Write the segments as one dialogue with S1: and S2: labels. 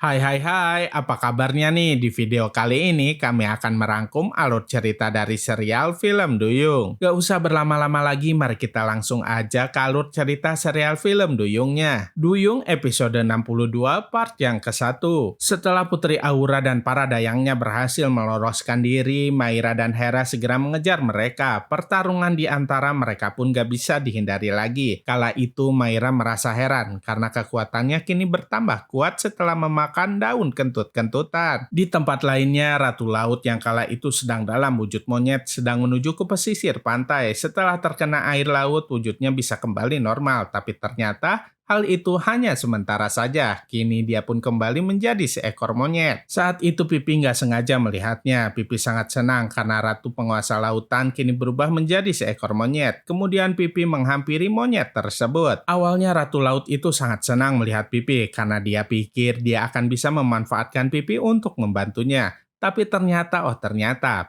S1: Hai hai hai, apa kabarnya nih? Di video kali ini kami akan merangkum alur cerita dari serial film Duyung. Gak usah berlama-lama lagi, mari kita langsung aja ke alur cerita serial film Duyungnya. Duyung episode 62 part yang ke-1. Setelah Putri Aura dan para dayangnya berhasil meloloskan diri, Maira dan Hera segera mengejar mereka. Pertarungan di antara mereka pun gak bisa dihindari lagi. Kala itu Maira merasa heran karena kekuatannya kini bertambah kuat setelah memakan daun kentut-kentutan. Di tempat lainnya, Ratu Laut yang kala itu sedang dalam wujud monyet sedang menuju ke pesisir pantai. Setelah terkena air laut, wujudnya bisa kembali normal, tapi ternyata hal itu hanya sementara saja. Kini dia pun kembali menjadi seekor monyet. Saat itu Pipi nggak sengaja melihatnya. Pipi sangat senang karena Ratu Penguasa Lautan kini berubah menjadi seekor monyet. Kemudian Pipi menghampiri monyet tersebut. Awalnya Ratu Laut itu sangat senang melihat Pipi karena dia pikir dia akan bisa memanfaatkan Pipi untuk membantunya. Tapi ternyata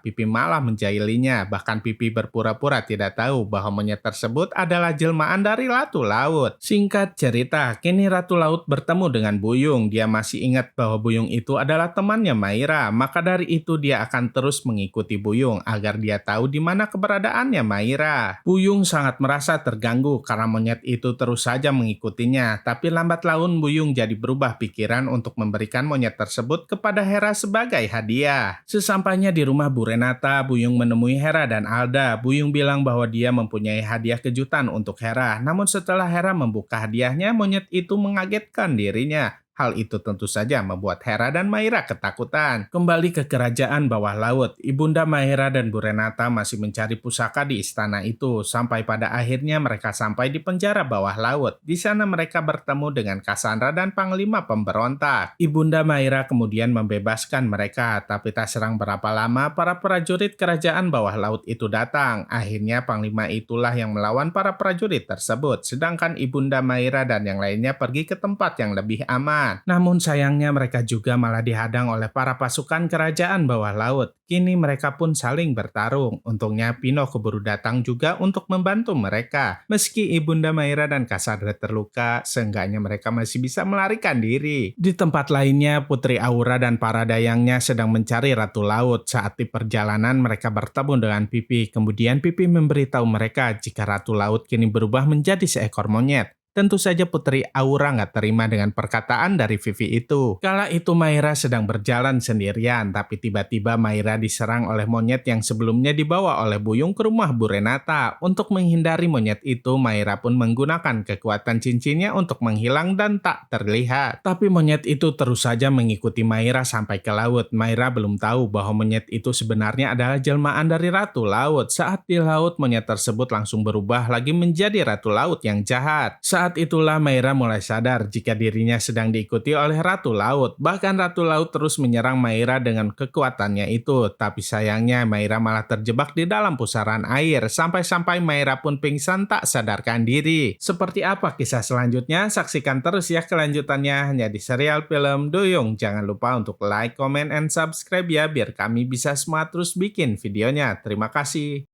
S1: Pipi malah menjahilinya. Bahkan Pipi berpura-pura tidak tahu bahwa monyet tersebut adalah jelmaan dari Ratu Laut. Singkat cerita, kini Ratu Laut bertemu dengan Buyung. Dia masih ingat bahwa Buyung itu adalah temannya Maira. Maka dari itu dia akan terus mengikuti Buyung agar dia tahu di mana keberadaannya Maira. Buyung sangat merasa terganggu karena monyet itu terus saja mengikutinya. Tapi lambat laun Buyung jadi berubah pikiran untuk memberikan monyet tersebut kepada Hera sebagai hadiah. Sesampainya di rumah Bu Renata, Buyung menemui Hera dan Alda. Buyung bilang bahwa dia mempunyai hadiah kejutan untuk Hera. Namun setelah Hera membuka hadiahnya, monyet itu mengagetkan dirinya. Hal itu tentu saja membuat Hera dan Maira ketakutan. Kembali ke kerajaan bawah laut, Ibunda Maira dan Bu Renata masih mencari pusaka di istana itu. Sampai pada akhirnya mereka sampai di penjara bawah laut. Di sana mereka bertemu dengan Cassandra dan Panglima Pemberontak. Ibunda Maira kemudian membebaskan mereka, tapi tak serang berapa lama para prajurit kerajaan bawah laut itu datang. Akhirnya Panglima itulah yang melawan para prajurit tersebut, sedangkan Ibunda Maira dan yang lainnya pergi ke tempat yang lebih aman. Namun sayangnya mereka juga malah dihadang oleh para pasukan kerajaan bawah laut. Kini mereka pun saling bertarung. Untungnya Pino keburu datang juga untuk membantu mereka. Meski Ibunda Maira dan Cassandra terluka, seenggaknya mereka masih bisa melarikan diri. Di tempat lainnya, Putri Aura dan para dayangnya sedang mencari Ratu Laut. Saat di perjalanan mereka bertemu dengan Pipi. Kemudian Pipi memberitahu mereka jika Ratu Laut kini berubah menjadi seekor monyet. Tentu saja Putri Aura nggak terima dengan perkataan dari Vivi itu. Kala itu Maira sedang berjalan sendirian, tapi tiba-tiba Maira diserang oleh monyet yang sebelumnya dibawa oleh Buyung ke rumah Bu Renata. Untuk menghindari monyet itu, Maira pun menggunakan kekuatan cincinnya untuk menghilang dan tak terlihat. Tapi monyet itu terus saja mengikuti Maira sampai ke laut. Maira belum tahu bahwa monyet itu sebenarnya adalah jelmaan dari Ratu Laut. Saat di laut, monyet tersebut langsung berubah lagi menjadi Ratu Laut yang jahat. Saat itulah Maira mulai sadar jika dirinya sedang diikuti oleh Ratu Laut. Bahkan Ratu Laut terus menyerang Maira dengan kekuatannya itu. Tapi sayangnya Maira malah terjebak di dalam pusaran air. Sampai-sampai Maira pun pingsan tak sadarkan diri. Seperti apa kisah selanjutnya? Saksikan terus ya kelanjutannya hanya di serial film Duyung. Jangan lupa untuk like, comment, and subscribe ya biar kami bisa semua terus bikin videonya. Terima kasih.